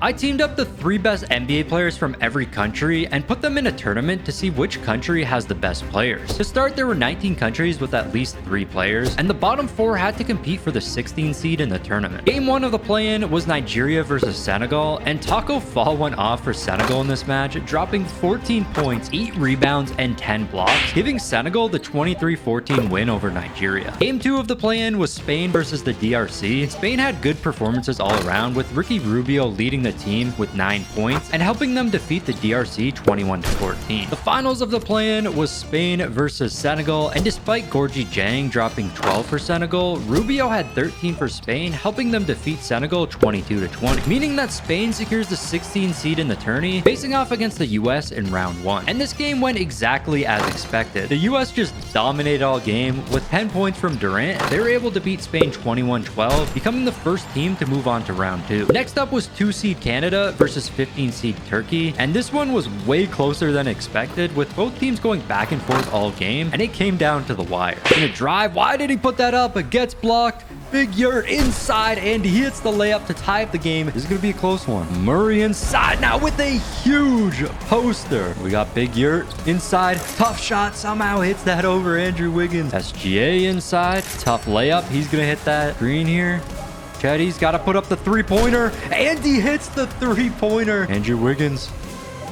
I teamed up the 3 best NBA players from every country and put them in a tournament to see which country has the best players. To start, there were 19 countries with at least 3 players, and the bottom 4 had to compete for the 16 seed in the tournament. Game 1 of the play-in was Nigeria versus Senegal, and Taco Fall went off for Senegal in this match, dropping 14 points, 8 rebounds, and 10 blocks, giving Senegal the 23-14 win over Nigeria. Game 2 of the play-in was Spain versus the DRC. Spain had good performances all around, with Ricky Rubio leading the team with 9 points and helping them defeat the DRC 21-14. The finals of the play-in was Spain versus Senegal, and despite Gorgie Jang dropping 12 for Senegal, Rubio had 13 for Spain, helping them defeat Senegal 22-20, meaning that Spain secures the 16 seed in the tourney, facing off against the US in round 1. And this game went exactly as expected. The US just dominated all game with 10 points from Durant. They were able to beat Spain 21-12, becoming the first team to move on to round 2. Next up was 2 seed Canada versus 15 seed Turkey, and this one was way closer than expected, with both teams going back and forth all game, and it came down to the wire. Gonna drive, why did he put that up? It gets blocked. Big Yurt inside, and he hits the layup to tie up the game. This is going to be a close one. Murray inside now with a huge poster. We got Big Yurt inside. Tough shot. Somehow hits that over Andrew Wiggins. SGA inside. Tough layup. He's going to hit that green here. Chetty's got to put up the three-pointer, and he hits the three-pointer. Andrew Wiggins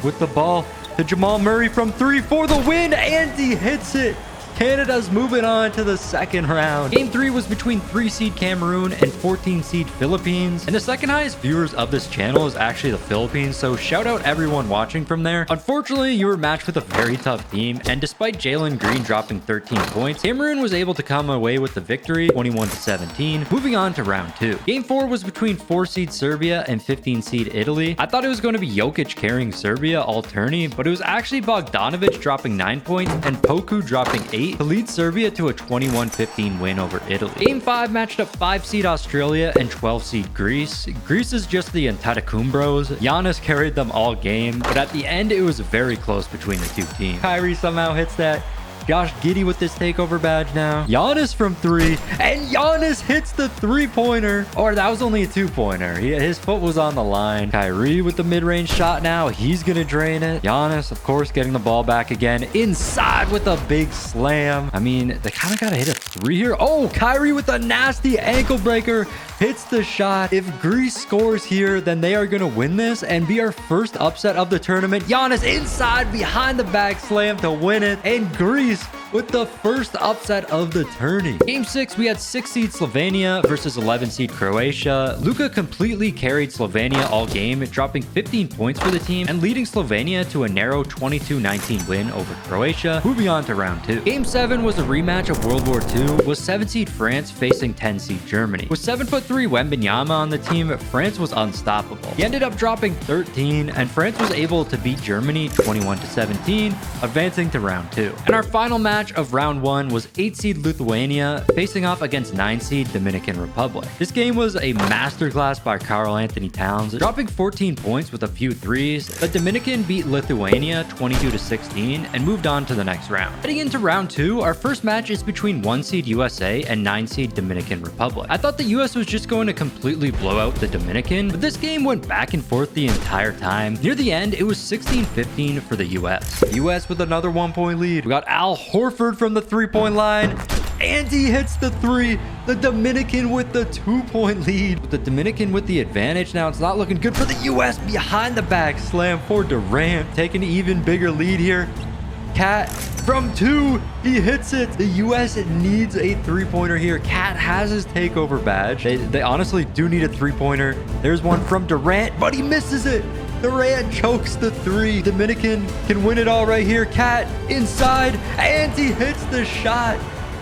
with the ball to Jamal Murray from 3 for the win, and he hits it. Canada's moving on to the second round. Game 3 was between 3 seed Cameroon and 14 seed Philippines. And the second highest viewers of this channel is actually the Philippines, so shout out everyone watching from there. Unfortunately, you were matched with a very tough team, and despite Jalen Green dropping 13 points, Cameroon was able to come away with the victory 21-17, moving on to round 2. Game 4 was between 4 seed Serbia and 15 seed Italy. I thought it was going to be Jokic carrying Serbia all tourney, but it was actually Bogdanovic dropping 9 points and Poku dropping 8 to lead Serbia to a 21-15 win over Italy. Game 5 matched up 5 seed Australia and 12 seed Greece. Greece is just the Antetokounmbros. Giannis carried them all game, but at the end it was very close between the two teams. Kyrie somehow hits that. Josh Giddey with this takeover badge now. Giannis from 3, and Giannis hits the 3-pointer. Or that was only a 2-pointer. His foot was on the line. Kyrie with the mid-range shot now. He's gonna drain it. Giannis, of course, getting the ball back again. Inside with a big slam. I mean, they kind of gotta hit a 3 here. Oh, Kyrie with a nasty ankle breaker. Hits the shot. If Greece scores here, then they are gonna win this and be our first upset of the tournament. Giannis inside behind the back slam to win it, and Greece with the first upset of the tourney. Game 6, we had 6 seed Slovenia versus 11 seed Croatia. Luka completely carried Slovenia all game, dropping 15 points for the team and leading Slovenia to a narrow 22-19 win over Croatia, moving on to round 2. Game 7 was a rematch of World War II, with 7 seed France facing 10 seed Germany. With 7'3" Wembanyama on the team, France was unstoppable. He ended up dropping 13, and France was able to beat Germany 21-17, advancing to round 2. And our final match of round 1 was 8 seed Lithuania facing off against 9 seed Dominican Republic. This game was a masterclass by Karl Anthony Towns, dropping 14 points with a few threes. The Dominican beat Lithuania 22-16 and moved on to the next round. Heading into round 2, our first match is between 1 seed USA and 9 seed Dominican Republic. I thought the US was just going to completely blow out the Dominican, but this game went back and forth the entire time. Near the end, it was 16-15 for the US. The US with another 1-point lead. We got Al Horford from the 3-point line, and he hits the 3. The Dominican with the 2-point lead. With the Dominican with the advantage now, it's not looking good for the US. Behind the back slam for Durant, taking an even bigger lead here. Cat from 2, he hits it. The US needs a 3-pointer here. Cat has his takeover badge. They honestly do need a 3-pointer. There's one from Durant, but he misses it. Durant chokes the 3. Dominican can win it all right here. Cat inside, and he hits the shot.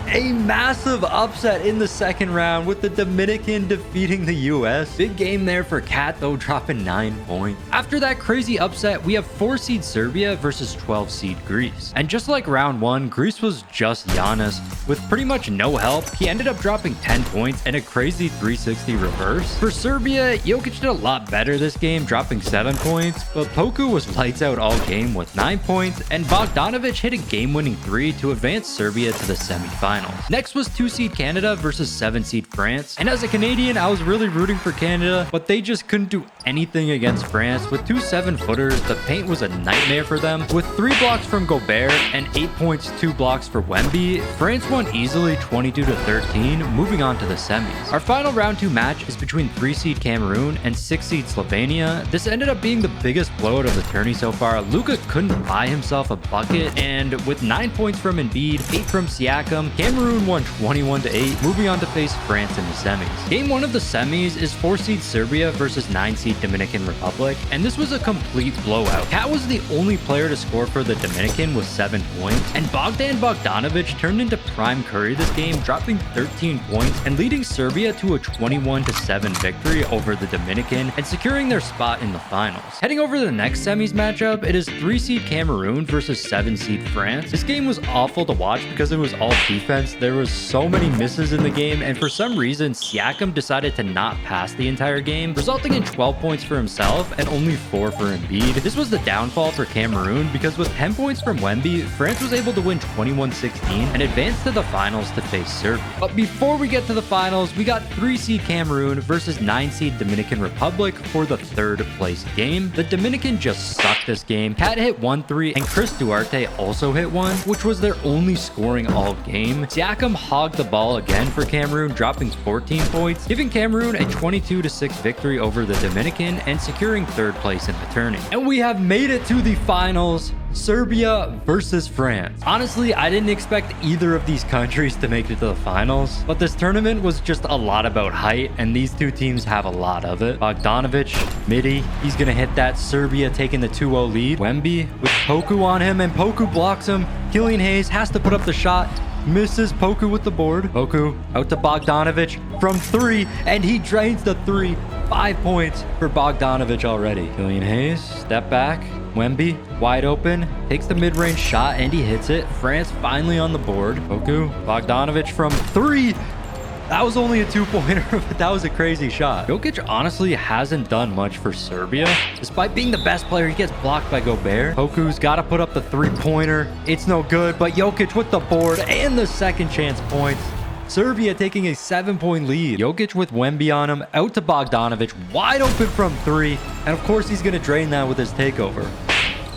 A massive upset in the second round with the Dominican defeating the US. Big game there for Cat, though, dropping 9 points. After that crazy upset, we have 4 seed Serbia versus 12 seed Greece. And just like round 1, Greece was just Giannis. With pretty much no help, he ended up dropping 10 points and a crazy 360 reverse. For Serbia, Jokic did a lot better this game, dropping 7 points, but Poku was lights out all game with 9 points, and Bogdanovic hit a game-winning 3 to advance Serbia to the semifinals. finals. Next was 2 seed Canada versus 7 seed France. And as a Canadian, I was really rooting for Canada, but they just couldn't do anything against France. With 2 7-footers, the paint was a nightmare for them. With 3 blocks from Gobert and 8 points, 2 blocks for Wemby, France won easily 22-13, moving on to the semis. Our final round 2 match is between 3 seed Cameroon and 6 seed Slovenia. This ended up being the biggest blowout of the tourney so far. Luka couldn't buy himself a bucket, and with 9 points from Embiid, 8 from Siakam, Cameroon won 21-8, moving on to face France in the semis. Game 1 of the semis is 4 seed Serbia versus 9 seed Dominican Republic, and this was a complete blowout. Kat was the only player to score for the Dominican with 7 points, and Bogdan Bogdanovic turned into prime Curry this game, dropping 13 points and leading Serbia to a 21-7 victory over the Dominican and securing their spot in the finals. Heading over to the next semis matchup, it is 3 seed Cameroon versus 7 seed France. This game was awful to watch because it was all defense. There was so many misses in the game, and for some reason, Siakam decided to not pass the entire game, resulting in 12 points for himself and only 4 for Embiid. This was the downfall for Cameroon because with 10 points from Wemby, France was able to win 21-16 and advance to the finals to face Serbia. But before we get to the finals, we got 3 seed Cameroon versus 9 seed Dominican Republic for the 3rd place game. The Dominican just sucked this game. Kat hit 1 3 and Chris Duarte also hit 1, which was their only scoring all game. Siakam hogged the ball again for Cameroon, dropping 14 points, giving Cameroon a 22-6 victory over the Dominican and securing 3rd place in the tourney. And we have made it to the finals. Serbia versus France. Honestly, I didn't expect either of these countries to make it to the finals, but this tournament was just a lot about height, and these two teams have a lot of it. Bogdanovic, midi, he's gonna hit that. Serbia taking the 2-0 lead. Wemby with Poku on him, and Poku blocks him. Killian Hayes has to put up the shot. Misses. Poku with the board. Poku out to Bogdanovic from 3, and he drains the 3. 5 points for Bogdanovic already. Killian Hayes, step back. Wemby, wide open, takes the mid-range shot, and he hits it. France finally on the board. Poku, Bogdanovic from 3. That was only a 2-pointer, but that was a crazy shot. Jokic honestly hasn't done much for Serbia. Despite being the best player, he gets blocked by Gobert. Poku's got to put up the 3-pointer. It's no good, but Jokic with the board and the second chance points. Serbia taking a 7-point lead. Jokic with Wemby on him, out to Bogdanovic, wide open from 3. And of course, he's going to drain that with his takeover.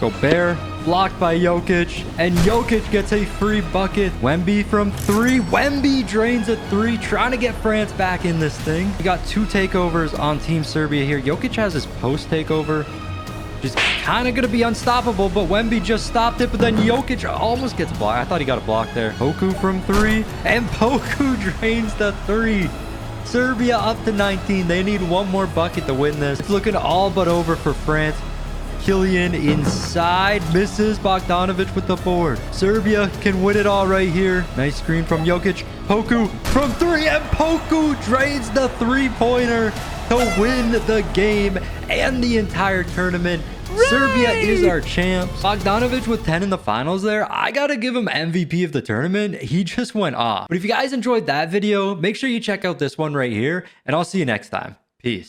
Gobert blocked by Jokic, and Jokic gets a free bucket. Wemby from 3. Wemby drains a 3, trying to get France back in this thing. We got 2 takeovers on Team Serbia here. Jokic has his post takeover. Just kind of going to be unstoppable, but Wemby just stopped it, but then Jokic almost gets blocked. I thought he got a block there. Poku from 3, and Poku drains the 3. Serbia up to 19. They need 1 more bucket to win this. It's looking all but over for France. Killian inside, misses. Bogdanovic with the board. Serbia can win it all right here. Nice screen from Jokic. Poku from 3, and Poku drains the 3-pointer to win the game and the entire tournament. Right. Serbia is our champs. Bogdanovic with 10 in the finals there. I gotta give him MVP of the tournament. He just went off. But if you guys enjoyed that video, make sure you check out this one right here, and I'll see you next time. Peace.